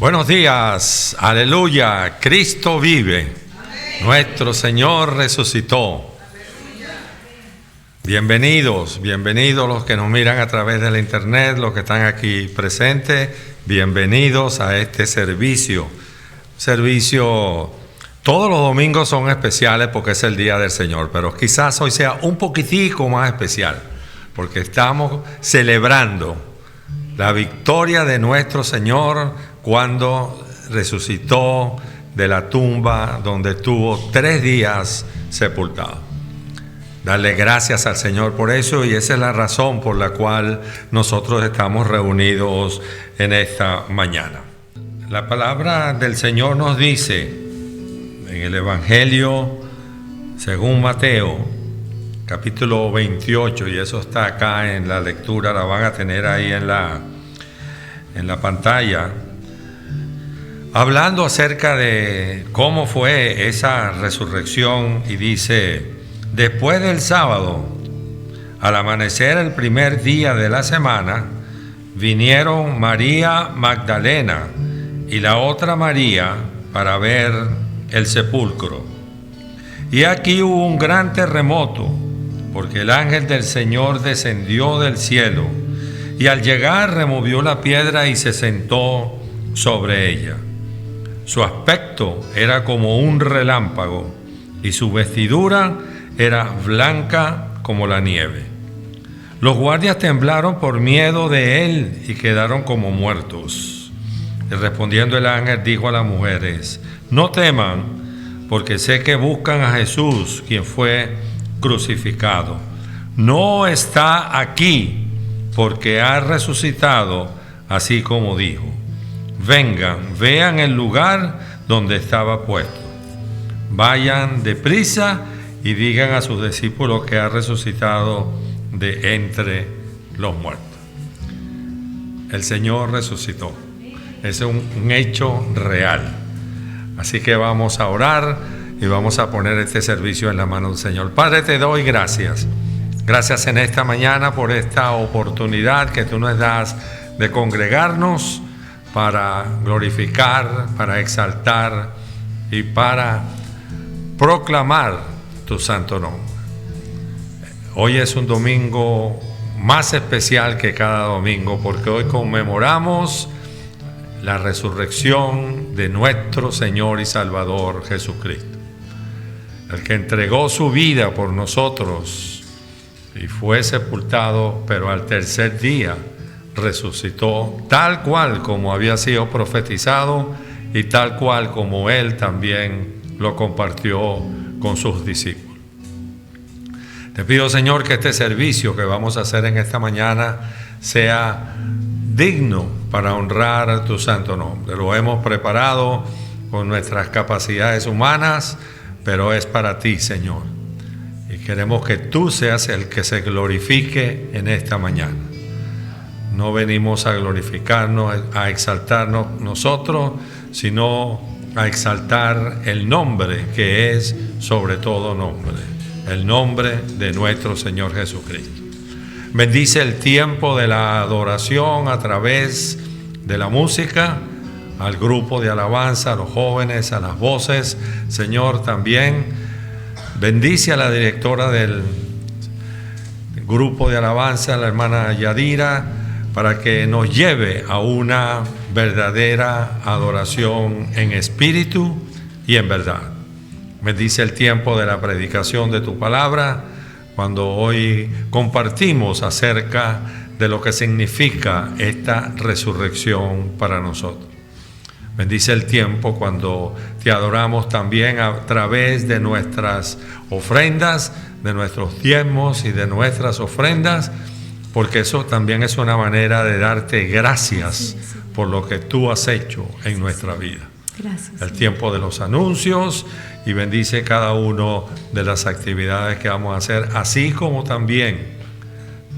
Buenos días, aleluya, Cristo vive, amén. Nuestro Señor resucitó. Bienvenidos los que nos miran a través de la internet, los que están aquí presentes, bienvenidos a este servicio. Todos los domingos son especiales porque es el día del Señor, pero quizás hoy sea un poquitico más especial, porque estamos celebrando la victoria de nuestro Señor cuando resucitó de la tumba donde estuvo 3 días sepultado. Darle gracias al Señor por eso, y esa es la razón por la cual nosotros estamos reunidos en esta mañana. La palabra del Señor nos dice en el Evangelio según Mateo, capítulo 28, y eso está acá en la lectura, la van a tener ahí en la pantalla, hablando acerca de cómo fue esa resurrección, y dice: después del sábado, al amanecer el primer día de la semana, vinieron María Magdalena y la otra María para ver el sepulcro. Y aquí hubo un gran terremoto, porque el ángel del Señor descendió del cielo, y al llegar removió la piedra y se sentó sobre ella. Su aspecto era como un relámpago, y su vestidura era blanca como la nieve. Los guardias temblaron por miedo de él y quedaron como muertos. Y respondiendo el ángel dijo a las mujeres: no teman, porque sé que buscan a Jesús, quien fue crucificado. No está aquí, porque ha resucitado, así como dijo. Vengan, vean el lugar donde estaba puesto. Vayan deprisa y digan a sus discípulos que ha resucitado de entre los muertos. El Señor resucitó. Es un hecho real. Así que vamos a orar y vamos a poner este servicio en la mano del Señor. Padre, te doy gracias. Gracias en esta mañana por esta oportunidad que tú nos das de congregarnos para glorificar, para exaltar y para proclamar tu santo nombre. Hoy es un domingo más especial que cada domingo, porque hoy conmemoramos la resurrección de nuestro Señor y Salvador Jesucristo, el que entregó su vida por nosotros y fue sepultado, pero al tercer día resucitó, tal cual como había sido profetizado y tal cual como él también lo compartió con sus discípulos. Te pido, Señor, que este servicio que vamos a hacer en esta mañana sea digno para honrar a tu santo nombre. Lo hemos preparado con nuestras capacidades humanas, pero es para ti, Señor. Y queremos que tú seas el que se glorifique en esta mañana. No venimos a glorificarnos, a exaltarnos nosotros, sino a exaltar el nombre que es sobre todo nombre, el nombre de nuestro Señor Jesucristo. Bendice el tiempo de la adoración a través de la música, al grupo de alabanza, a los jóvenes, a las voces. Señor, también bendice a la directora del grupo de alabanza, la hermana Yadira, para que nos lleve a una verdadera adoración en espíritu y en verdad. Bendice el tiempo de la predicación de tu palabra, cuando hoy compartimos acerca de lo que significa esta resurrección para nosotros. Bendice el tiempo cuando te adoramos también a través de nuestras ofrendas, de nuestros diezmos y de nuestras ofrendas, porque eso también es una manera de darte gracias por lo que tú has hecho en nuestra vida. Gracias. El tiempo de los anuncios, y bendice cada una de las actividades que vamos a hacer, así como también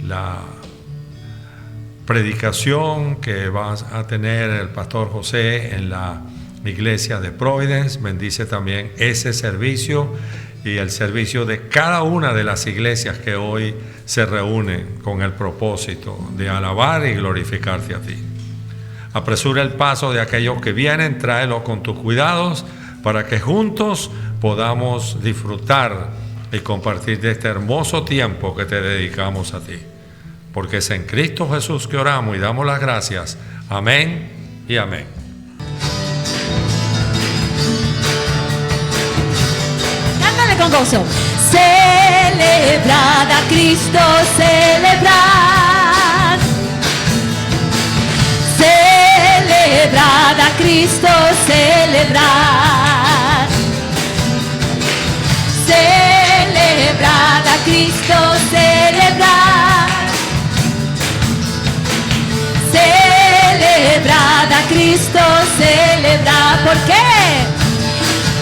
la predicación que va a tener el pastor José en la iglesia de Providence. Bendice también ese servicio y el servicio de cada una de las iglesias que hoy se reúnen con el propósito de alabar y glorificarte a ti. Apresura el paso de aquellos que vienen, tráelos con tus cuidados para que juntos podamos disfrutar y compartir de este hermoso tiempo que te dedicamos a ti. Porque es en Cristo Jesús que oramos y damos las gracias. Amén y amén. Cántale con gozo. Celebrad a Cristo, celebrad. Celebrad a Cristo, celebrad. Celebrad a Cristo, celebrad. Celebrad a Cristo, celebrad. ¿Por qué?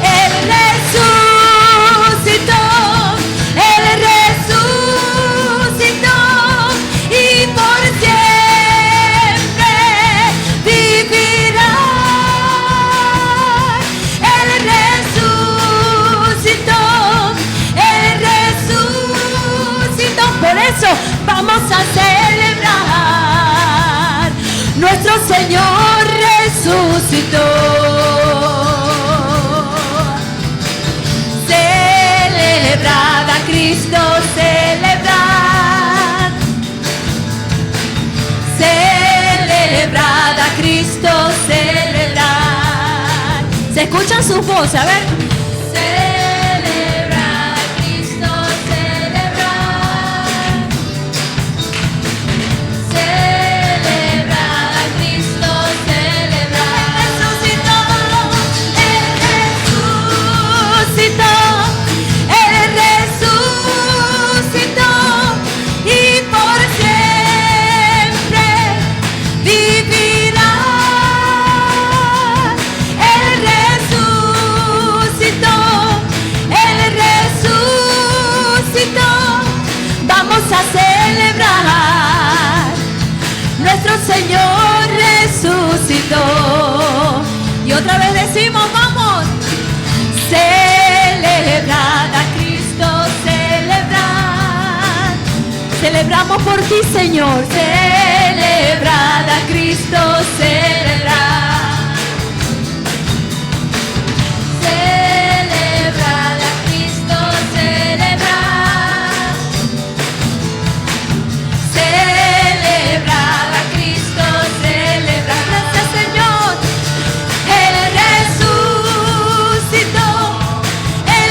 Él resucitó, Él resucitó y por siempre vivirá. Él resucitó, Él resucitó. Por eso vamos a celebrar. Nuestro Señor resucitó. Celebrad a Cristo, celebrad. Celebrad a Cristo, celebrad. ¿Se escuchan sus voces? A ver. Celebrad a Cristo, celebrad. Celebrad a Cristo, celebrad. Resucitó, Él resucitó. Él resucitó y por siempre vivirá. Él resucitó, Él resucitó. Vamos a celebrar. Nuestro Señor resucitó. Y otra vez decimos, vamos. Celebrad a Cristo, celebrad. Celebramos por ti, Señor. Celebrad a Cristo, celebrad. Celebrad a Cristo, celebrad. Celebrad a Cristo, celebrad. Gracias, Señor. Él resucitó. Él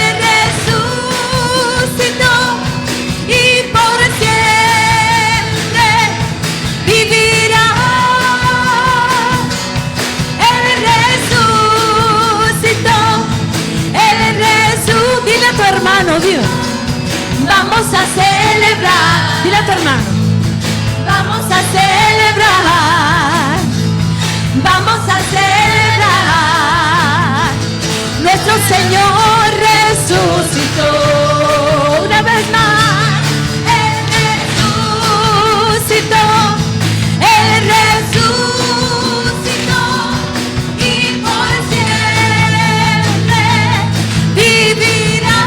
resucitó y por siempre vivirá. Él resucitó. Él resucitó. Dile a tu hermano, Dios. Vamos a celebrar. Dile a tu hermano. Vamos a celebrar. Vamos a celebrar. Nuestro Señor resucitó. Una vez más. Él resucitó. Él resucitó y por siempre vivirá.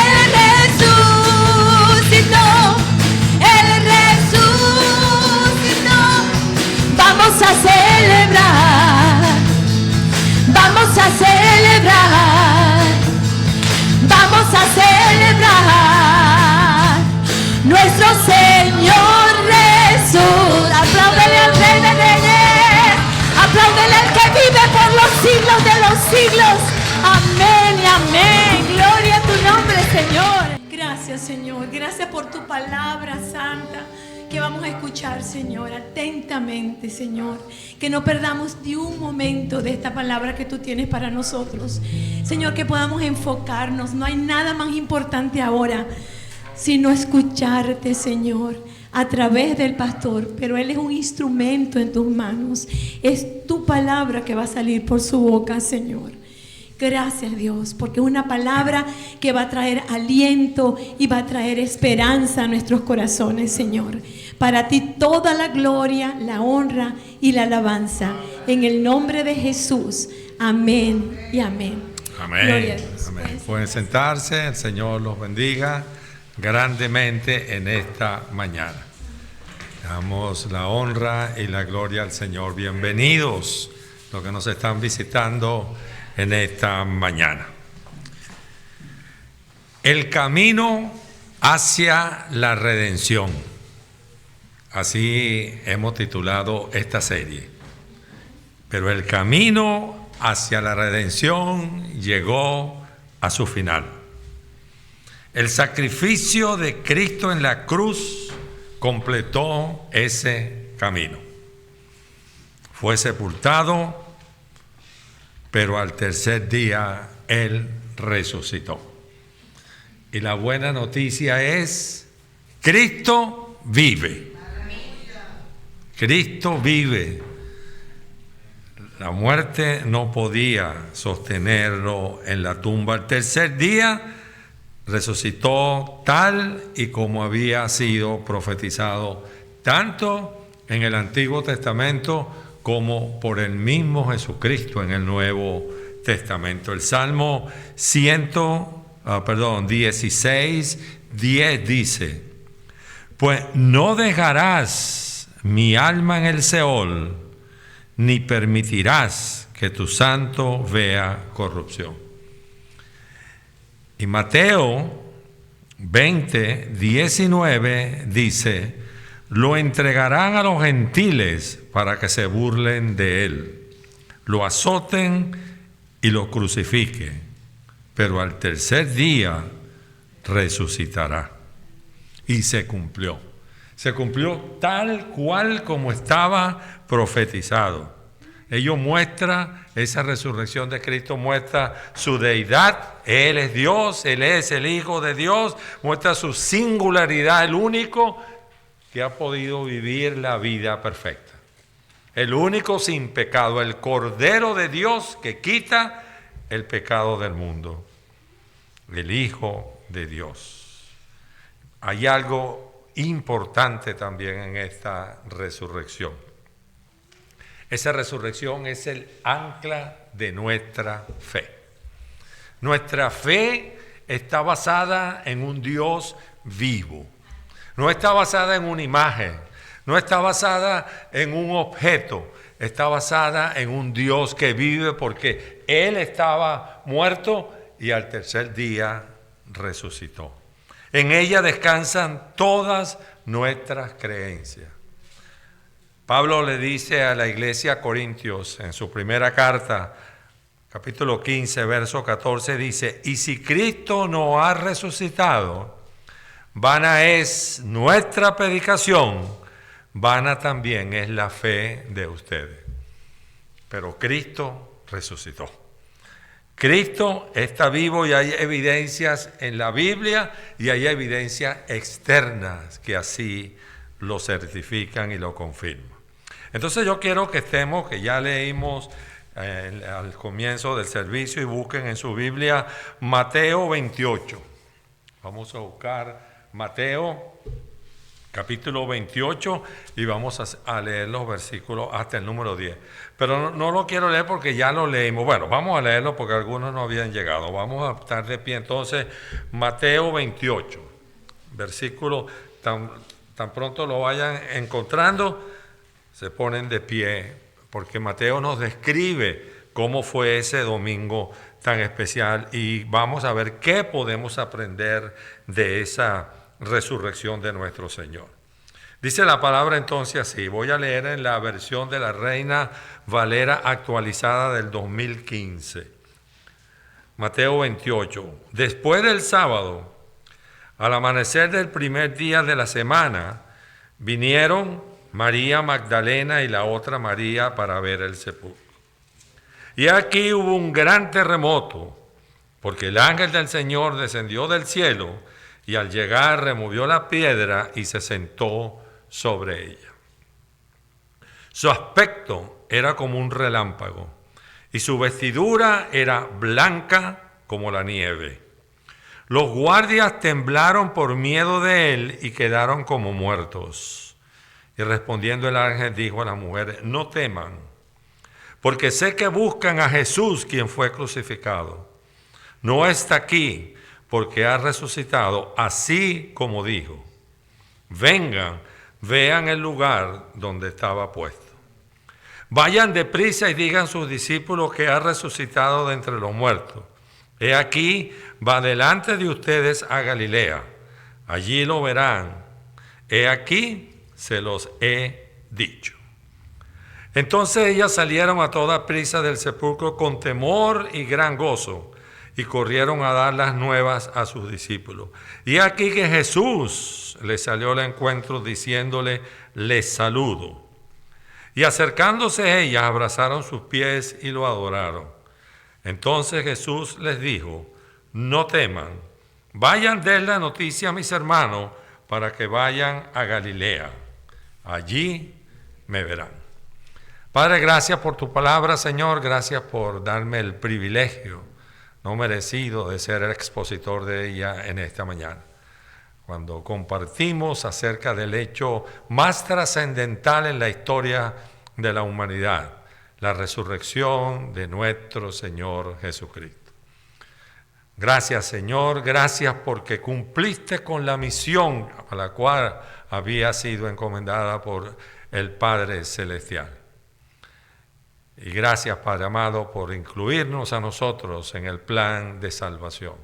Él resucitó. Él resucitó. Vamos a celebrar. Vamos a celebrar. Vamos a celebrar. Nuestro Señor resucitó. Apláudele al Rey de Reyes. Apláudele al que vive por los siglos de los siglos. Amén y amén. Gloria a tu nombre, Señor. Gracias, Señor. Gracias por tu palabra santa que vamos a escuchar, Señor, atentamente, Señor. Que no perdamos ni un momento de esta palabra que tú tienes para nosotros. Señor, que podamos enfocarnos. No hay nada más importante ahora sino escucharte, Señor, a través del pastor. Pero él es un instrumento en tus manos. Es tu palabra que va a salir por su boca, Señor. Gracias, Dios, porque es una palabra que va a traer aliento y va a traer esperanza a nuestros corazones, Señor. Para ti toda la gloria, la honra y la alabanza. En el nombre de Jesús. Amén y amén. Amén. Gloria a Dios. Amén. Pueden sentarse, el Señor los bendiga grandemente en esta mañana. Damos la honra y la gloria al Señor. Bienvenidos los que nos están visitando en esta mañana. El camino hacia la redención. Así hemos titulado esta serie. Pero el camino hacia la redención llegó a su final. El sacrificio de Cristo en la cruz completó ese camino. Fue sepultado, pero al tercer día Él resucitó. Y la buena noticia es, Cristo vive. Cristo vive. La muerte no podía sostenerlo en la tumba. Al tercer día resucitó tal y como había sido profetizado, tanto en el Antiguo Testamento como por el mismo Jesucristo en el Nuevo Testamento. El Salmo 16:10 dice: pues no dejarás mi alma en el Seol, ni permitirás que tu santo vea corrupción. Y Mateo 20:19 dice: lo entregarán a los gentiles para que se burlen de él, lo azoten y lo crucifiquen, pero al tercer día resucitará. Y se cumplió. Se cumplió tal cual como estaba profetizado. Ello muestra, esa resurrección de Cristo muestra su deidad. Él es Dios, Él es el Hijo de Dios, muestra su singularidad, el único que ha podido vivir la vida perfecta. El único sin pecado, el Cordero de Dios que quita el pecado del mundo. El Hijo de Dios. Hay algo importante también en esta resurrección. Esa resurrección es el ancla de nuestra fe. Nuestra fe está basada en un Dios vivo. No está basada en una imagen, no está basada en un objeto, está basada en un Dios que vive porque Él estaba muerto y al tercer día resucitó. En ella descansan todas nuestras creencias. Pablo le dice a la iglesia a Corintios en su primera carta, capítulo 15, verso 14, dice: y si Cristo no ha resucitado, vana es nuestra predicación, vana también es la fe de ustedes. Pero Cristo resucitó. Cristo está vivo y hay evidencias en la Biblia y hay evidencias externas que así lo certifican y lo confirman. Entonces yo quiero que estemos, que ya leímos al comienzo del servicio, y busquen en su Biblia Mateo 28. Vamos a buscar Mateo capítulo 28 y vamos a leer los versículos hasta el número 10. Pero no lo quiero leer porque ya lo leímos. Bueno, vamos a leerlo porque algunos no habían llegado. Vamos a estar de pie. Entonces, Mateo 28, versículo, tan pronto lo vayan encontrando, se ponen de pie, porque Mateo nos describe cómo fue ese domingo tan especial y vamos a ver qué podemos aprender de esa resurrección de nuestro Señor. Dice la palabra entonces así, voy a leer en la versión de la Reina Valera actualizada del 2015. Mateo 28. Después del sábado, al amanecer del primer día de la semana, vinieron María Magdalena y la otra María para ver el sepulcro. Y aquí hubo un gran terremoto, porque el ángel del Señor descendió del cielo y al llegar removió la piedra y se sentó sobre ella. Su aspecto era como un relámpago y su vestidura era blanca como la nieve. Los guardias temblaron por miedo de él y quedaron como muertos. Y respondiendo el ángel dijo a las mujeres: no teman, porque sé que buscan a Jesús, quien fue crucificado. No está aquí, porque ha resucitado, así como dijo. Vengan, vean el lugar donde estaba puesto. Vayan deprisa y digan a sus discípulos que ha resucitado de entre los muertos. He aquí, va delante de ustedes a Galilea. Allí lo verán. He aquí, se los he dicho. Entonces ellas salieron a toda prisa del sepulcro con temor y gran gozo, y corrieron a dar las nuevas a sus discípulos. Y aquí que Jesús les salió al encuentro diciéndole, les saludo. Y acercándose ellas, abrazaron sus pies y lo adoraron. Entonces Jesús les dijo, no teman, vayan, den la noticia a mis hermanos para que vayan a Galilea. Allí me verán. Padre, gracias por tu palabra, Señor. Gracias por darme el privilegio no merecido de ser el expositor de ella en esta mañana, cuando compartimos acerca del hecho más trascendental en la historia de la humanidad, la resurrección de nuestro Señor Jesucristo. Gracias, Señor, gracias porque cumpliste con la misión a la cual había sido encomendada por el Padre Celestial. Y gracias, Padre amado, por incluirnos a nosotros en el plan de salvación.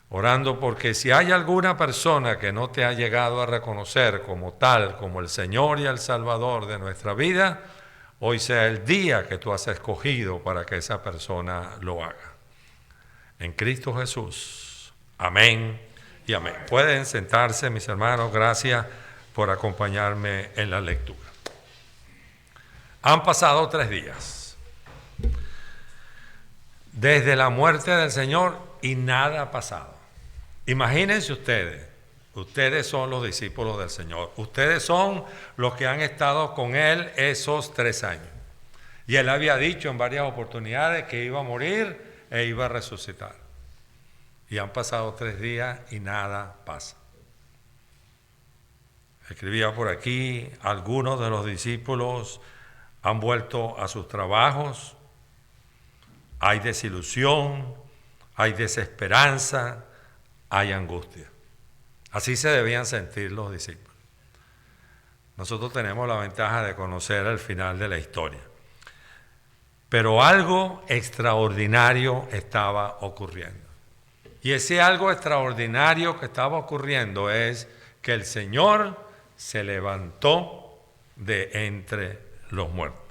Orando porque si hay alguna persona que no te ha llegado a reconocer como tal, como el Señor y el Salvador de nuestra vida, hoy sea el día que tú has escogido para que esa persona lo haga. En Cristo Jesús. Amén y amén. Pueden sentarse, mis hermanos. Gracias por acompañarme en la lectura. Han pasado 3 días desde la muerte del Señor y nada ha pasado. Imagínense ustedes son los discípulos del Señor. Ustedes son los que han estado con Él esos 3 años. Y Él había dicho en varias oportunidades que iba a morir e iba a resucitar. Y han pasado 3 días y nada pasa. Escribía por aquí, algunos de los discípulos han vuelto a sus trabajos, hay desilusión, hay desesperanza, hay angustia. Así se debían sentir los discípulos. Nosotros tenemos la ventaja de conocer el final de la historia. Pero algo extraordinario estaba ocurriendo. Y ese algo extraordinario que estaba ocurriendo es que el Señor se levantó de entre los muertos.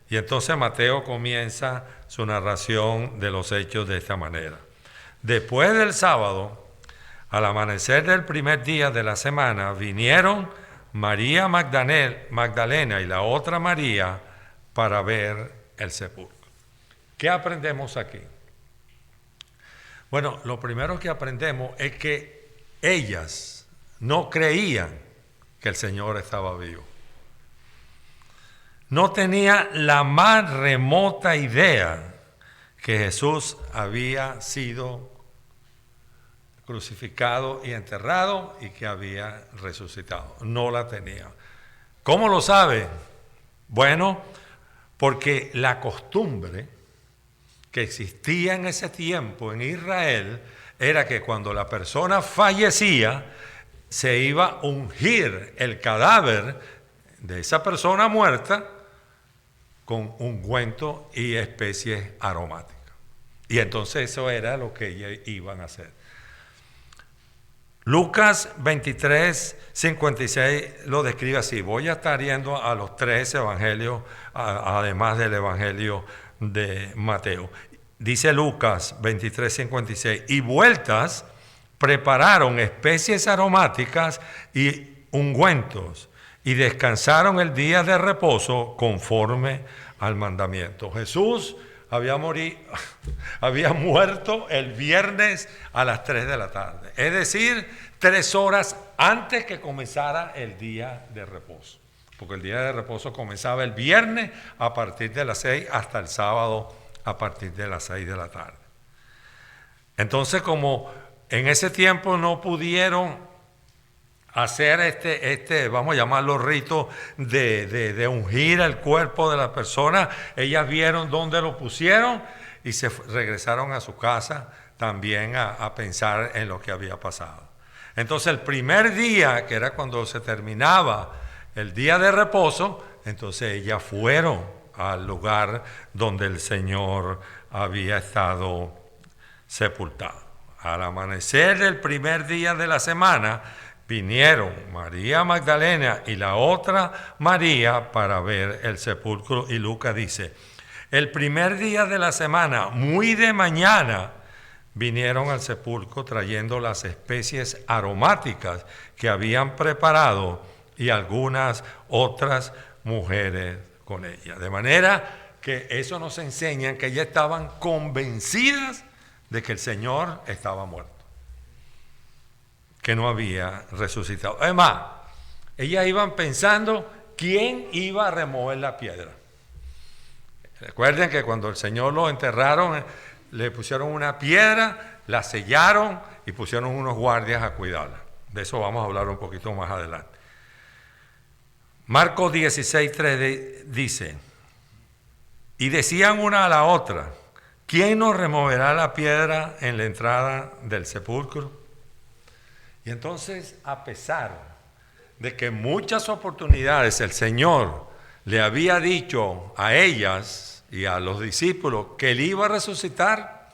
Y entonces Mateo comienza su narración de los hechos de esta manera. Después del sábado, al amanecer del primer día de la semana, vinieron María Magdalena y la otra María para ver el sepulcro. ¿Qué aprendemos aquí? Bueno, lo primero que aprendemos es que ellas no creían que el Señor estaba vivo. No tenía la más remota idea que Jesús había sido crucificado y enterrado y que había resucitado. No la tenía. ¿Cómo lo sabe? Bueno, porque la costumbre que existía en ese tiempo en Israel era que cuando la persona fallecía, se iba a ungir el cadáver de esa persona muerta con ungüento y especies aromáticas. Y entonces eso era lo que ellos iban a hacer. Lucas 23, 56 lo describe así. Voy a estar yendo a los 3 evangelios, además del evangelio de Mateo. Dice Lucas 23, 56, y vueltas prepararon especies aromáticas y ungüentos, y descansaron el día de reposo conforme al mandamiento. Jesús había muerto el viernes a las 3 de la tarde, es decir, 3 horas antes que comenzara el día de reposo, porque el día de reposo comenzaba el viernes a partir de las 6 hasta el sábado a partir de las 6 de la tarde. Entonces, como en ese tiempo no pudieron hacer vamos a llamarlo rito de ungir el cuerpo de la persona, ellas vieron dónde lo pusieron y se regresaron a su casa también a pensar en lo que había pasado. Entonces el primer día, que era cuando se terminaba el día de reposo, entonces ellas fueron al lugar donde el Señor había estado sepultado. Al amanecer del primer día de la semana, vinieron María Magdalena y la otra María para ver el sepulcro. Y Lucas dice, el primer día de la semana, muy de mañana, vinieron al sepulcro trayendo las especies aromáticas que habían preparado y algunas otras mujeres con ella. De manera que eso nos enseña que ellas estaban convencidas de que el Señor estaba muerto, que no había resucitado. Además, ellas iban pensando quién iba a remover la piedra. Recuerden que cuando el Señor lo enterraron, le pusieron una piedra, la sellaron y pusieron unos guardias a cuidarla. De eso vamos a hablar un poquito más adelante. Marcos 16:3 dice, y decían una a la otra, ¿quién nos removerá la piedra en la entrada del sepulcro? Y entonces, a pesar de que en muchas oportunidades el Señor le había dicho a ellas y a los discípulos que Él iba a resucitar,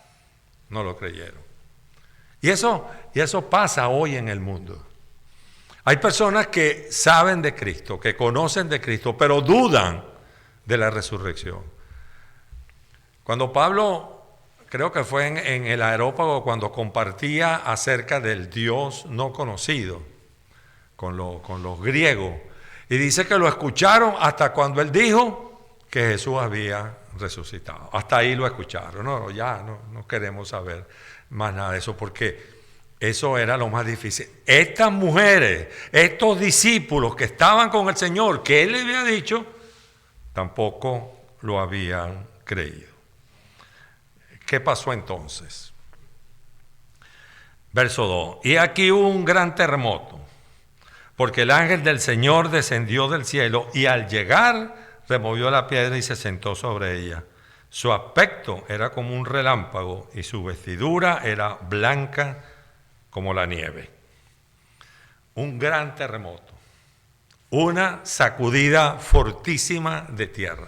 no lo creyeron. Y eso pasa hoy en el mundo. Hay personas que saben de Cristo, que conocen de Cristo, pero dudan de la resurrección. Cuando Pablo, creo que fue en el Areópago, cuando compartía acerca del Dios no conocido con los griegos, y dice que lo escucharon hasta cuando él dijo que Jesús había resucitado. Hasta ahí lo escucharon. No queremos saber más nada de eso, porque eso era lo más difícil. Estas mujeres, estos discípulos que estaban con el Señor, que Él le había dicho, tampoco lo habían creído. ¿Qué pasó entonces? Verso 2. Y aquí hubo un gran terremoto, porque el ángel del Señor descendió del cielo y al llegar removió la piedra y se sentó sobre ella. Su aspecto era como un relámpago y su vestidura era blanca como la nieve. Un gran terremoto, una sacudida fortísima de tierra.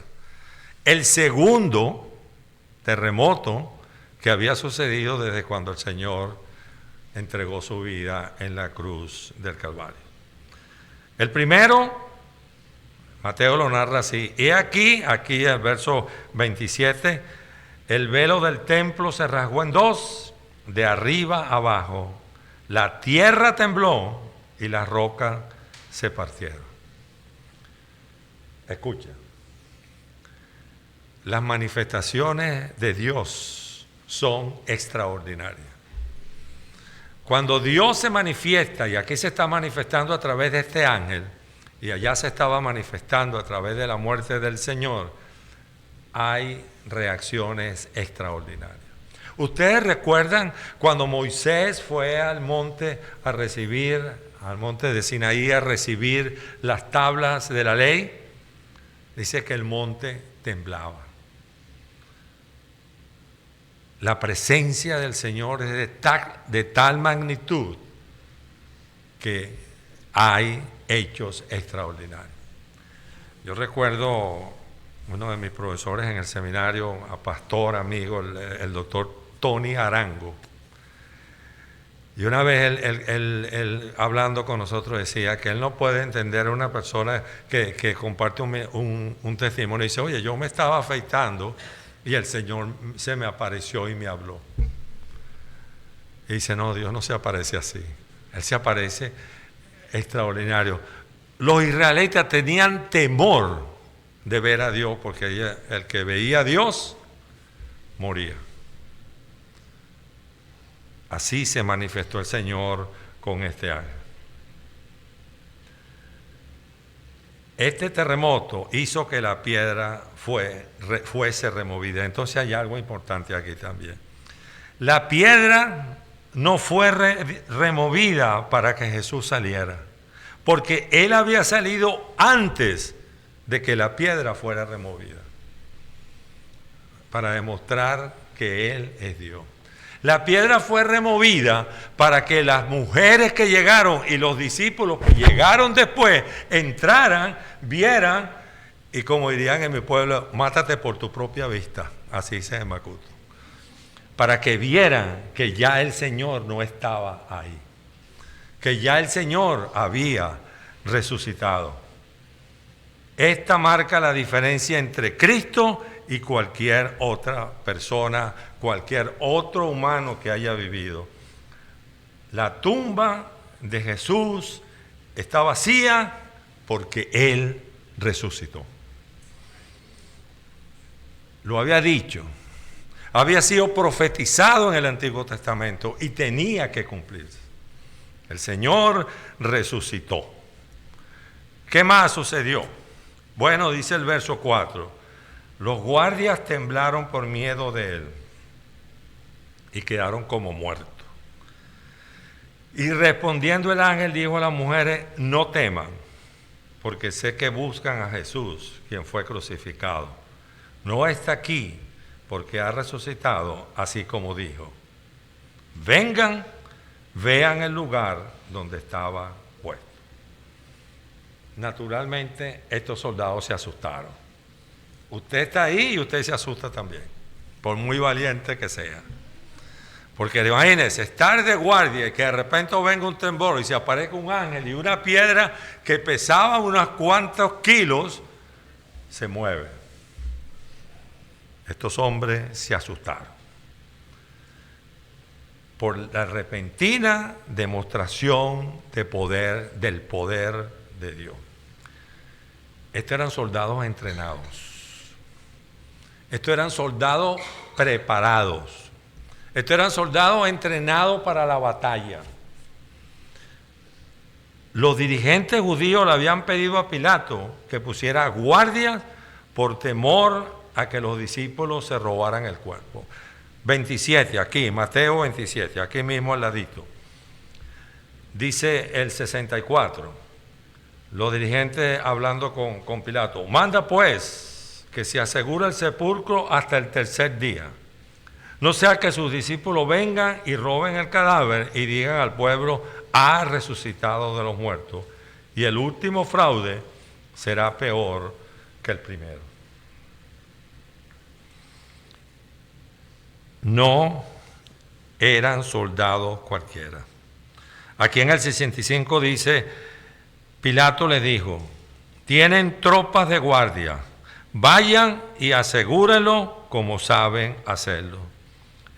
El segundo terremoto que había sucedido desde cuando el Señor entregó su vida en la cruz del Calvario. El primero, Mateo lo narra así: y aquí el verso 27, el velo del templo se rasgó en dos, de arriba a abajo, la tierra tembló y las rocas se partieron. Escucha, las manifestaciones de Dios son extraordinarias. Cuando Dios se manifiesta, y aquí se está manifestando a través de este ángel, y allá se estaba manifestando a través de la muerte del Señor, hay reacciones extraordinarias. Ustedes recuerdan cuando Moisés fue al monte de Sinaí a recibir las tablas de la ley. Dice que el monte temblaba. La presencia del Señor es de tal magnitud que hay hechos extraordinarios. Yo recuerdo uno de mis profesores en el seminario, a pastor, amigo, el doctor Tony Arango. Y una vez él hablando con nosotros decía que él no puede entender a una persona que comparte un testimonio y dice, oye, yo me estaba afeitando y el Señor se me apareció y me habló. Y dice, no, Dios no se aparece así. Él se aparece extraordinario. Los israelitas tenían temor de ver a Dios porque el que veía a Dios moría. Así se manifestó el Señor con este ángel. Este terremoto hizo que la piedra fuese removida. Entonces hay algo importante aquí también. La piedra no fue removida para que Jesús saliera, porque Él había salido antes de que la piedra fuera removida, para demostrar que Él es Dios. La piedra fue removida para que las mujeres que llegaron y los discípulos que llegaron después entraran, vieran, y como dirían en mi pueblo, mátate por tu propia vista, así dice en Macuto, para que vieran que ya el Señor no estaba ahí, que ya el Señor había resucitado. Esta marca la diferencia entre Cristo y cualquier otra persona, cualquier otro humano que haya vivido. La tumba de Jesús está vacía porque Él resucitó. Lo había dicho, había sido profetizado en el Antiguo Testamento y tenía que cumplirse. El Señor resucitó. ¿Qué más sucedió? Bueno, dice el verso 4, los guardias temblaron por miedo de él y quedaron como muertos. Y respondiendo el ángel dijo a las mujeres, no teman, porque sé que buscan a Jesús, quien fue crucificado. No está aquí, porque ha resucitado, así como dijo. Vengan, vean el lugar donde estaba puesto. Naturalmente, estos soldados se asustaron. Usted está ahí y usted se asusta también, por muy valiente que sea. Porque imagínense, estar de guardia y que de repente venga un temblor y se aparezca un ángel y una piedra que pesaba unos cuantos kilos, se mueve. Estos hombres se asustaron por la repentina demostración de poder, del poder de Dios. Estos eran soldados entrenados. Estos eran soldados preparados. Estos eran soldados entrenados para la batalla. Los dirigentes judíos le habían pedido a Pilato que pusiera guardias por temor a que los discípulos se robaran el cuerpo. 27, aquí, Mateo 27, aquí mismo al ladito. Dice el 64, los dirigentes hablando con Pilato, manda pues que se asegure el sepulcro hasta el tercer día. No sea que sus discípulos vengan y roben el cadáver y digan al pueblo, ha resucitado de los muertos. Y el último fraude será peor que el primero. No eran soldados cualquiera. Aquí en el 65 dice, Pilato les dijo, tienen tropas de guardia, vayan y asegúrenlo como saben hacerlo.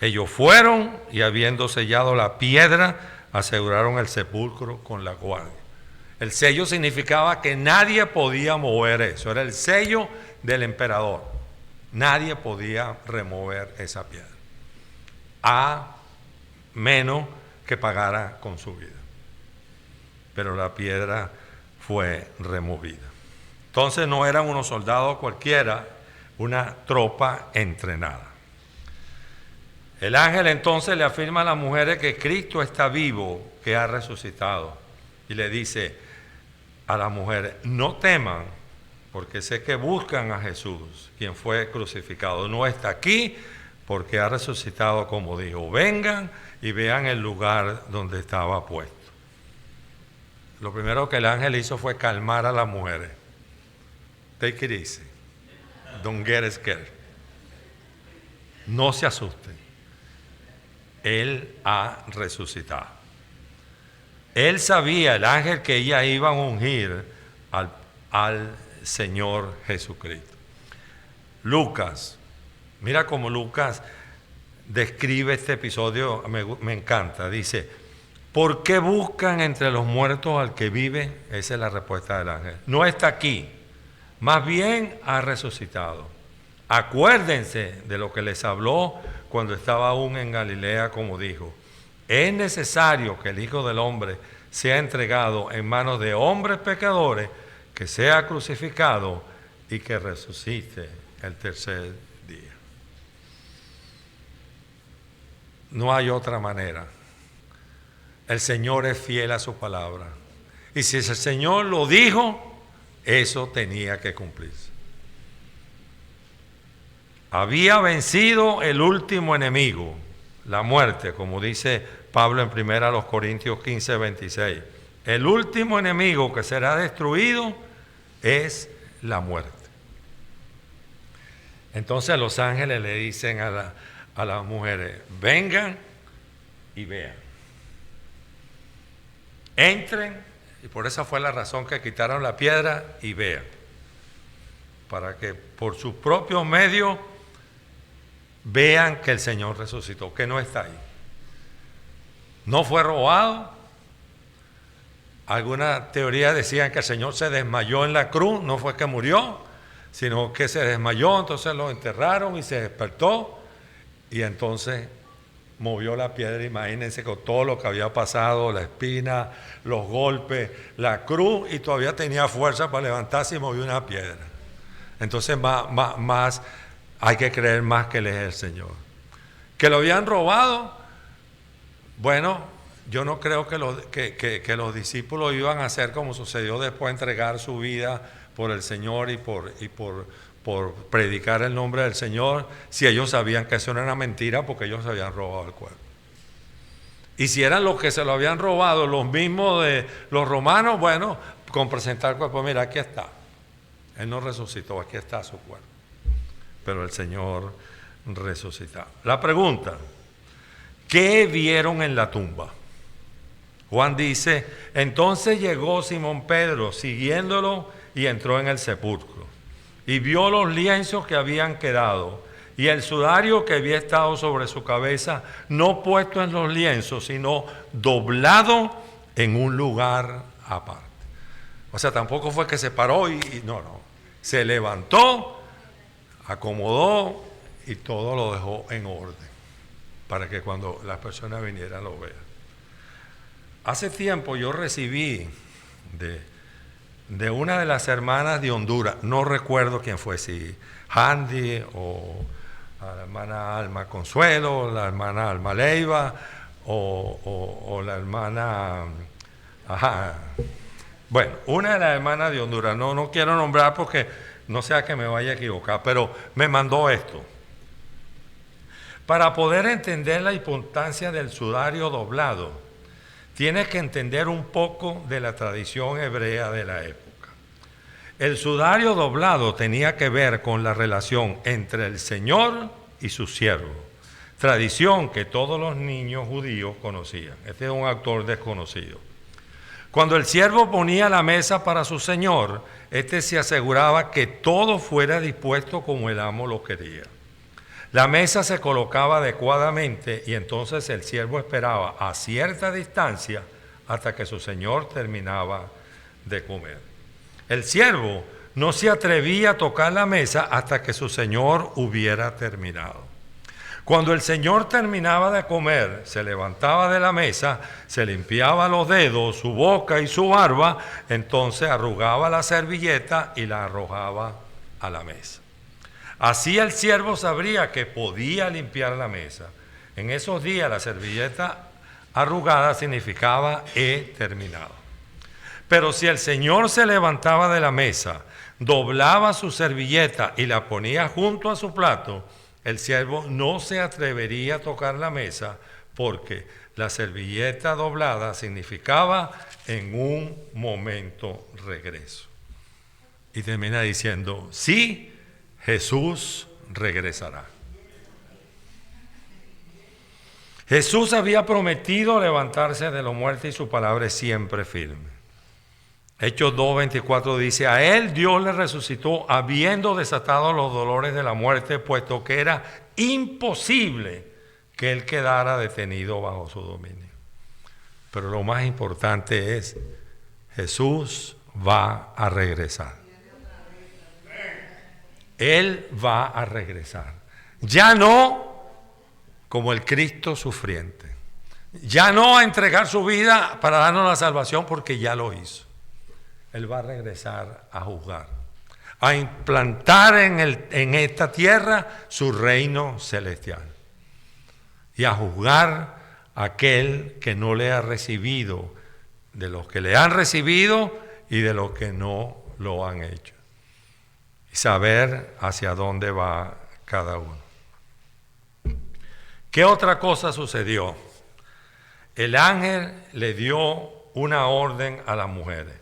Ellos fueron y habiendo sellado la piedra, aseguraron el sepulcro con la guardia. El sello significaba que nadie podía mover eso, era el sello del emperador. Nadie podía remover esa piedra, a menos que pagara con su vida. Pero la piedra fue removida. Entonces no eran unos soldados cualquiera, una tropa entrenada. El ángel entonces le afirma a las mujeres que Cristo está vivo, que ha resucitado. Y le dice a las mujeres, no teman, porque sé que buscan a Jesús, quien fue crucificado. No está aquí, porque ha resucitado como dijo. Vengan y vean el lugar donde estaba puesto. Lo primero que el ángel hizo fue calmar a las mujeres. Take it easy. Don't get scared. No se asusten. Él ha resucitado. Él sabía, el ángel, que ella iba a ungir al Señor Jesucristo. Lucas, mira cómo Lucas describe este episodio, me encanta. Dice, ¿por qué buscan entre los muertos al que vive? Esa es la respuesta del ángel. No está aquí, más bien ha resucitado. Acuérdense de lo que les habló cuando estaba aún en Galilea, como dijo, es necesario que el Hijo del Hombre sea entregado en manos de hombres pecadores, que sea crucificado y que resucite el tercer día. No hay otra manera. El Señor es fiel a su palabra. Y si el Señor lo dijo, eso tenía que cumplirse. Había vencido el último enemigo, la muerte, como dice Pablo en 1 Corintios 15, 26. El último enemigo que será destruido es la muerte. Entonces los ángeles le dicen a las mujeres, vengan y vean. Entren, y por esa fue la razón que quitaron la piedra, y vean. Para que por sus propios medios vean que el Señor resucitó, que no está ahí. No fue robado. Algunas teorías decían que el Señor se desmayó en la cruz, no fue que murió, sino que se desmayó, entonces lo enterraron y se despertó, y entonces movió la piedra. Imagínense con todo lo que había pasado, la espina, los golpes, la cruz, y todavía tenía fuerza para levantarse y movió una piedra. Entonces más hay que creer más que Él es el Señor. ¿Que lo habían robado? Bueno, yo no creo que los discípulos iban a hacer como sucedió después, entregar su vida por el Señor y por predicar el nombre del Señor, si ellos sabían que eso no era mentira, porque ellos habían robado el cuerpo. Y si eran los que se lo habían robado, los mismos de los romanos, bueno, con presentar el cuerpo, mira, aquí está. Él no resucitó, aquí está su cuerpo. Pero el Señor resucitó. La pregunta, ¿qué vieron en la tumba? Juan dice, entonces llegó Simón Pedro siguiéndolo y entró en el sepulcro. Y vio los lienzos que habían quedado y el sudario que había estado sobre su cabeza, no puesto en los lienzos, sino doblado en un lugar aparte. O sea, tampoco fue que se paró no. Se levantó, acomodó y todo lo dejó en orden para que cuando las personas vinieran lo vean. Hace tiempo yo recibí de una de las hermanas de Honduras, no recuerdo quién fue, si Handy o la hermana Alma Consuelo, la hermana Alma Leiva o la hermana, bueno, una de las hermanas de Honduras, no quiero nombrar porque no sea que me vaya a equivocar, pero me mandó esto. Para poder entender la importancia del sudario doblado, tienes que entender un poco de la tradición hebrea de la época. El sudario doblado tenía que ver con la relación entre el Señor y su siervo, tradición que todos los niños judíos conocían. Este es un autor desconocido. Cuando el siervo ponía la mesa para su señor, este se aseguraba que todo fuera dispuesto como el amo lo quería. La mesa se colocaba adecuadamente y entonces el siervo esperaba a cierta distancia hasta que su señor terminaba de comer. El siervo no se atrevía a tocar la mesa hasta que su señor hubiera terminado. Cuando el señor terminaba de comer, se levantaba de la mesa, se limpiaba los dedos, su boca y su barba, entonces arrugaba la servilleta y la arrojaba a la mesa. Así el siervo sabría que podía limpiar la mesa. En esos días la servilleta arrugada significaba he terminado. Pero si el señor se levantaba de la mesa, doblaba su servilleta y la ponía junto a su plato, el siervo no se atrevería a tocar la mesa porque la servilleta doblada significaba en un momento regreso. Y termina diciendo, sí, Jesús regresará. Jesús había prometido levantarse de los muertos y su palabra es siempre firme. Hechos 2:24 dice, a él Dios le resucitó habiendo desatado los dolores de la muerte, puesto que era imposible que él quedara detenido bajo su dominio. Pero lo más importante es, Jesús va a regresar. Él va a regresar. Ya no como el Cristo sufriente. Ya no a entregar su vida para darnos la salvación porque ya lo hizo. Él va a regresar a juzgar, a implantar en esta tierra su reino celestial y a juzgar a aquel que no le ha recibido, de los que le han recibido y de los que no lo han hecho. Y saber hacia dónde va cada uno. ¿Qué otra cosa sucedió? El ángel le dio una orden a las mujeres.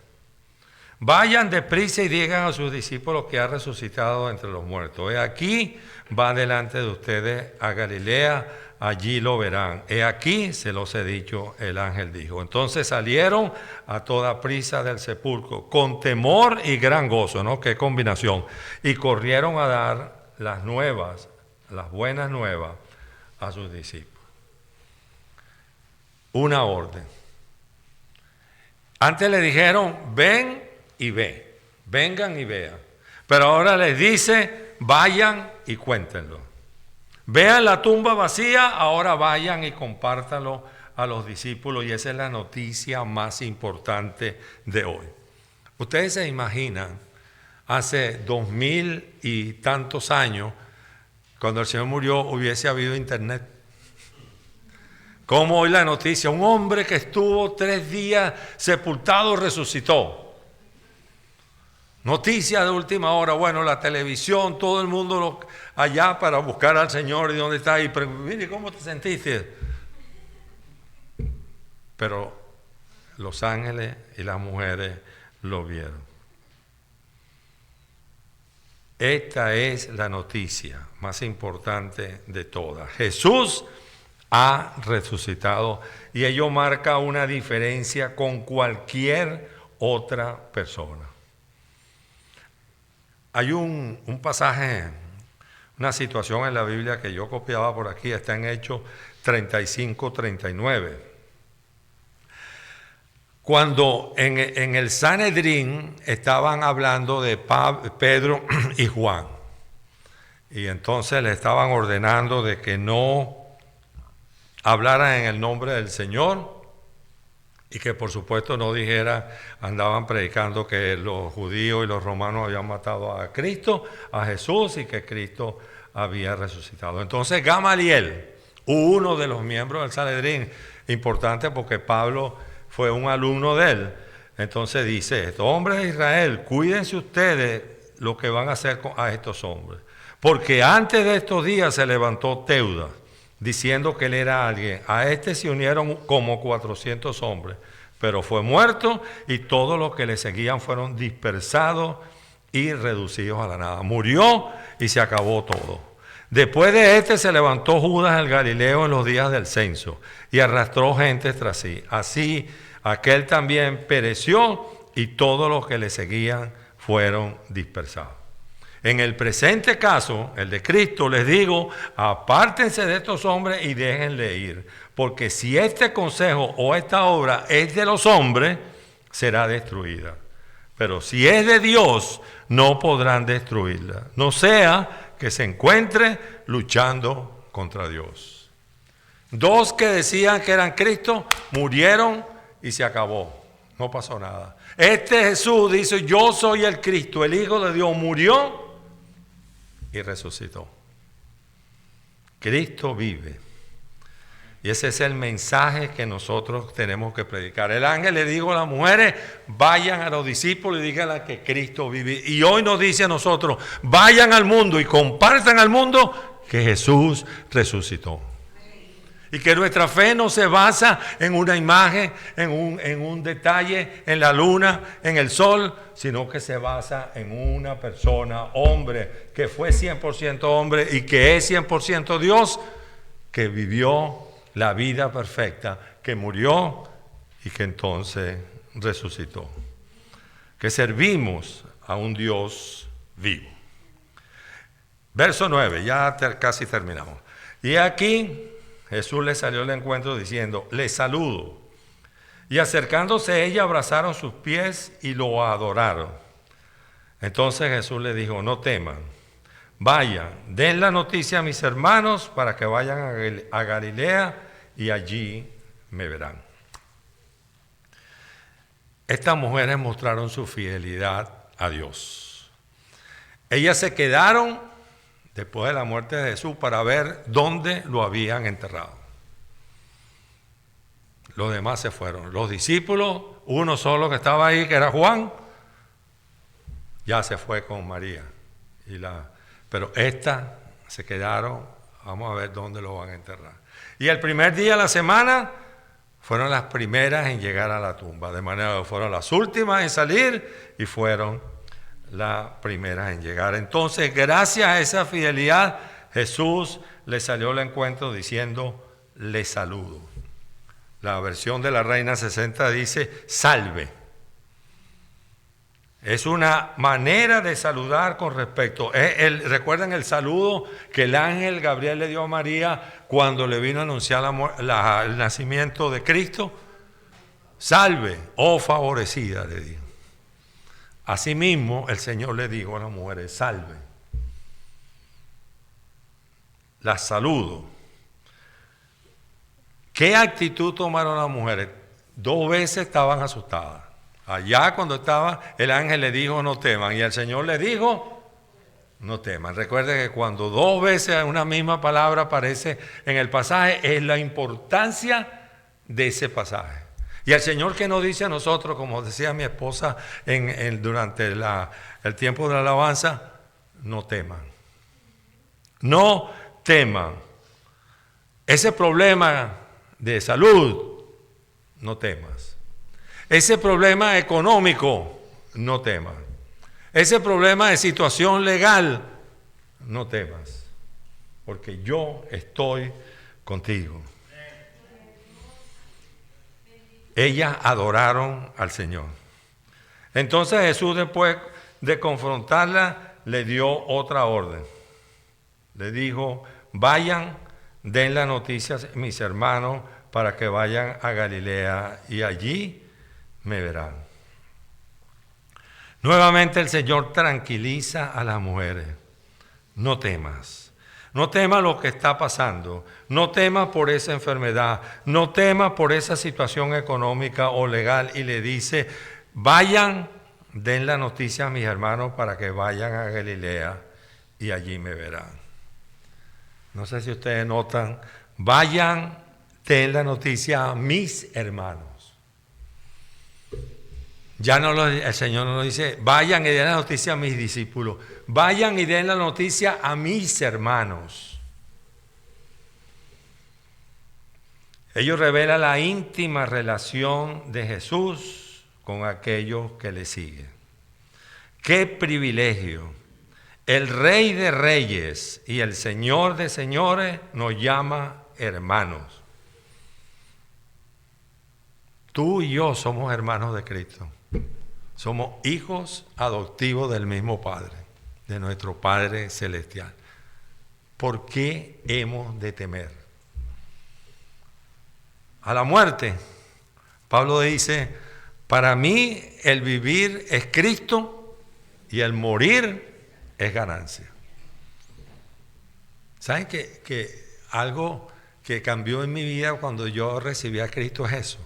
Vayan deprisa y digan a sus discípulos que ha resucitado entre los muertos. He aquí, va delante de ustedes a Galilea, allí lo verán. He aquí, se los he dicho, el ángel dijo. Entonces salieron a toda prisa del sepulcro, con temor y gran gozo, ¿no? Qué combinación. Y corrieron a dar las nuevas, las buenas nuevas, a sus discípulos. Una orden. Antes le dijeron, ven y ve, vengan y vean. Pero ahora les dice, vayan y cuéntenlo. Vean la tumba vacía, ahora vayan y compártanlo a los discípulos. Y esa es la noticia más importante de hoy. Ustedes se imaginan, hace 2000 y tantos años, cuando el Señor murió, hubiese habido internet. Como hoy la noticia, un hombre que estuvo 3 días sepultado resucitó. Noticia de última hora, bueno, la televisión, todo el mundo allá para buscar al Señor y dónde está. Y mire, ¿cómo te sentiste? Pero los ángeles y las mujeres lo vieron. Esta es la noticia más importante de todas. Jesús ha resucitado y ello marca una diferencia con cualquier otra persona. Hay un pasaje, una situación en la Biblia que yo copiaba por aquí, está en Hechos 35-39. Cuando en el Sanedrín estaban hablando de Pedro y Juan, y entonces le estaban ordenando de que no hablaran en el nombre del Señor, y que por supuesto no dijera, andaban predicando que los judíos y los romanos habían matado a Cristo, a Jesús, y que Cristo había resucitado. Entonces Gamaliel, uno de los miembros del Sanedrín, importante porque Pablo fue un alumno de él, entonces dice esto: hombres de Israel, cuídense ustedes lo que van a hacer a estos hombres, porque antes de estos días se levantó Teudas, diciendo que él era alguien. A este se unieron como 400 hombres, pero fue muerto y todos los que le seguían fueron dispersados y reducidos a la nada. Murió y se acabó todo. Después de este se levantó Judas el Galileo en los días del censo y arrastró gente tras sí. Así aquel también pereció y todos los que le seguían fueron dispersados. En el presente caso, el de Cristo, les digo, apártense de estos hombres y déjenle ir, porque si este consejo o esta obra es de los hombres, será destruida. Pero si es de Dios, no podrán destruirla, no sea que se encuentre luchando contra Dios. 2 que decían que eran Cristo murieron y se acabó, no pasó nada. Este Jesús dice, yo soy el Cristo, el Hijo de Dios, murió y resucitó. Cristo vive. Y ese es el mensaje que nosotros tenemos que predicar. El ángel le dijo a las mujeres, vayan a los discípulos y díganle que Cristo vive. Y hoy nos dice a nosotros, vayan al mundo y compartan al mundo que Jesús resucitó. Y que nuestra fe no se basa en una imagen, en un detalle, en la luna, en el sol, sino que se basa en una persona, hombre, que fue 100% hombre y que es 100% Dios, que vivió la vida perfecta, que murió y que entonces resucitó. Que servimos a un Dios vivo. Verso 9, ya casi terminamos. Y aquí Jesús le salió al encuentro diciendo, les saludo. Y acercándose ella, abrazaron sus pies y lo adoraron. Entonces Jesús le dijo, no teman, vayan, den la noticia a mis hermanos para que vayan a Galilea y allí me verán. Estas mujeres mostraron su fidelidad a Dios. Ellas se quedaron después de la muerte de Jesús para ver dónde lo habían enterrado. Los demás se fueron. Los discípulos, uno solo que estaba ahí, que era Juan, ya se fue con María. Pero estas se quedaron, vamos a ver dónde lo van a enterrar. Y el primer día de la semana fueron las primeras en llegar a la tumba, de manera que fueron las últimas en salir y fueron las primeras en llegar. Entonces, gracias a esa fidelidad, Jesús le salió al encuentro diciendo, le saludo. La versión de la Reina 60 dice, salve. Es una manera de saludar con respecto. ¿Recuerdan el saludo que el ángel Gabriel le dio a María cuando le vino a anunciar el nacimiento de Cristo? Salve, oh favorecida, le dijo. Asimismo, el Señor le dijo a las mujeres, salve. Las saludo. ¿Qué actitud tomaron las mujeres? 2 veces estaban asustadas. Allá cuando estaba, el ángel le dijo, no teman. Y el Señor le dijo, no teman. Recuerden que cuando 2 veces una misma palabra aparece en el pasaje, es la importancia de ese pasaje. Y el Señor que nos dice a nosotros, como decía mi esposa durante el tiempo de la alabanza, no teman. No teman. Ese problema de salud, no temas. Ese problema económico, no temas. Ese problema de situación legal, no temas. Porque yo estoy contigo. Ellas adoraron al Señor. Entonces Jesús, después de confrontarla, le dio otra orden. Le dijo, vayan, den la noticia a mis hermanos para que vayan a Galilea y allí me verán. Nuevamente el Señor tranquiliza a las mujeres. No temas. No temas lo que está pasando. No temas por esa enfermedad. No temas por esa situación económica o legal. Y le dice, vayan, den la noticia a mis hermanos para que vayan a Galilea y allí me verán. No sé si ustedes notan, vayan, den la noticia a mis hermanos. Ya el Señor no nos dice, vayan y den la noticia a mis discípulos. Vayan y den la noticia a mis hermanos. Ellos revelan la íntima relación de Jesús con aquellos que le siguen. ¡Qué privilegio! El Rey de Reyes y el Señor de Señores nos llama hermanos. Tú y yo somos hermanos de Cristo. Somos hijos adoptivos del mismo Padre, de nuestro Padre Celestial. ¿Por qué hemos de temer? A la muerte, Pablo dice, para mí el vivir es Cristo y el morir es ganancia. ¿Saben que algo que cambió en mi vida cuando yo recibí a Cristo es eso?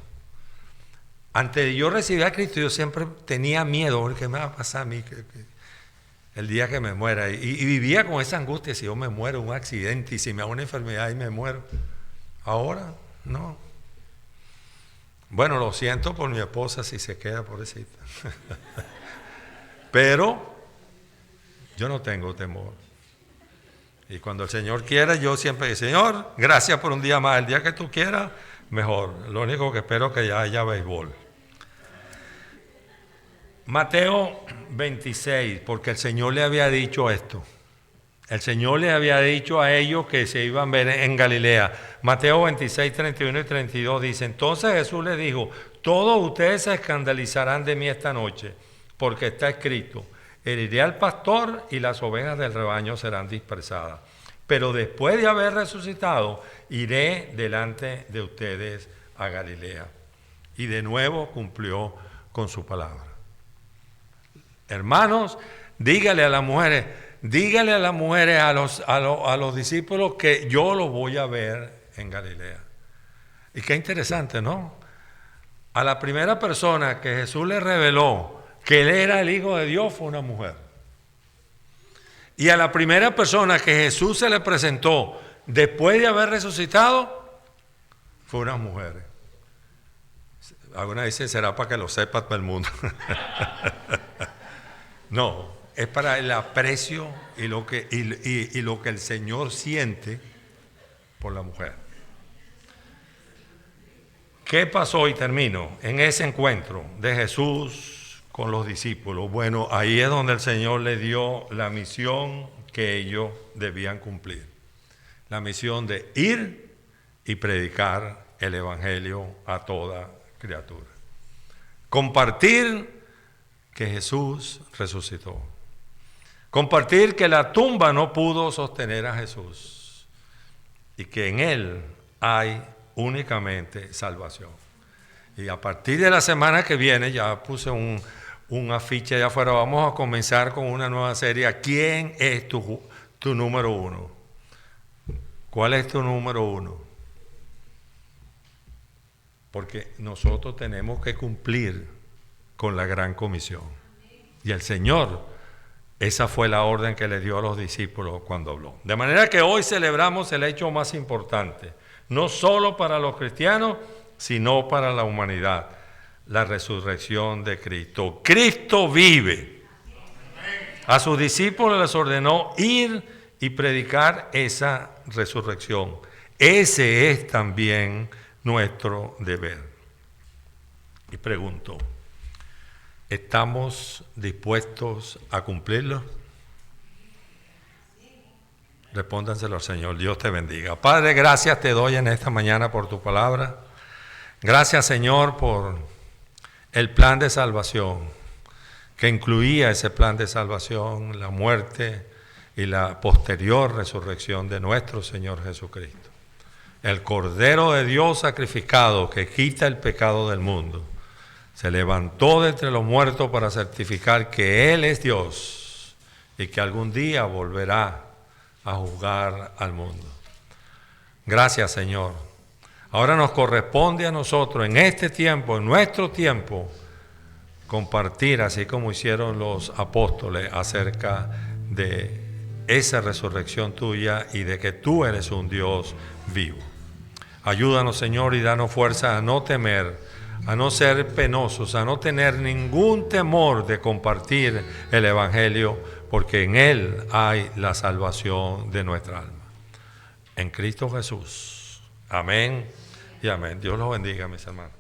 Antes de yo recibir a Cristo, yo siempre tenía miedo, ¿qué me va a pasar a mí el día que me muera? Y vivía con esa angustia, si yo me muero, un accidente, y si me hago una enfermedad y me muero. Ahora, no. Bueno, lo siento por mi esposa si se queda, pobrecita. Pero yo no tengo temor. Y cuando el Señor quiera, yo siempre digo, Señor, gracias por un día más. El día que tú quieras, mejor. Lo único que espero es que ya haya béisbol. Mateo 26, porque el Señor le había dicho esto. El Señor le había dicho a ellos que se iban a ver en Galilea. Mateo 26, 31 y 32 dice, entonces Jesús les dijo, todos ustedes se escandalizarán de mí esta noche, porque está escrito, heriré al pastor y las ovejas del rebaño serán dispersadas. Pero después de haber resucitado, iré delante de ustedes a Galilea. Y de nuevo cumplió con su palabra. Hermanos, dígale a las mujeres, a los discípulos que yo los voy a ver en Galilea. Y qué interesante, ¿no? A la primera persona que Jesús le reveló que él era el Hijo de Dios fue una mujer. Y a la primera persona que Jesús se le presentó después de haber resucitado fue una mujer. Alguna dice, será para que lo sepa todo el mundo. No, es para el aprecio y lo que el Señor siente por la mujer. ¿Qué pasó? Y termino. En ese encuentro de Jesús con los discípulos, bueno, ahí es donde el Señor le dio la misión que ellos debían cumplir. La misión de ir y predicar el Evangelio a toda criatura. Compartir que Jesús resucitó. Compartir que la tumba no pudo sostener a Jesús y que en Él hay únicamente salvación. Y a partir de la semana que viene, ya puse un afiche allá afuera, vamos a comenzar con una nueva serie. ¿Quién es tu número uno? ¿Cuál es tu número uno? Porque nosotros tenemos que cumplir con la gran comisión. Y el Señor, esa fue la orden que le dio a los discípulos cuando habló. De manera que hoy celebramos el hecho más importante, no solo para los cristianos, sino para la humanidad, la resurrección de Cristo. Cristo vive. A sus discípulos les ordenó ir y predicar esa resurrección. Ese es también nuestro deber. Y pregunto, ¿estamos dispuestos a cumplirlo? Respóndanselo al Señor. Dios te bendiga. Padre, gracias te doy en esta mañana por tu palabra. Gracias, Señor, por el plan de salvación, que incluía ese plan de salvación, la muerte y la posterior resurrección de nuestro Señor Jesucristo. El Cordero de Dios sacrificado que quita el pecado del mundo, se levantó de entre los muertos para certificar que Él es Dios y que algún día volverá a juzgar al mundo. Gracias, Señor. Ahora nos corresponde a nosotros en este tiempo, en nuestro tiempo, compartir, así como hicieron los apóstoles, acerca de esa resurrección tuya y de que tú eres un Dios vivo. Ayúdanos, Señor, y danos fuerza a no temer, a no ser penosos, a no tener ningún temor de compartir el Evangelio, porque en Él hay la salvación de nuestra alma. En Cristo Jesús. Amén y amén. Dios los bendiga, mis hermanos.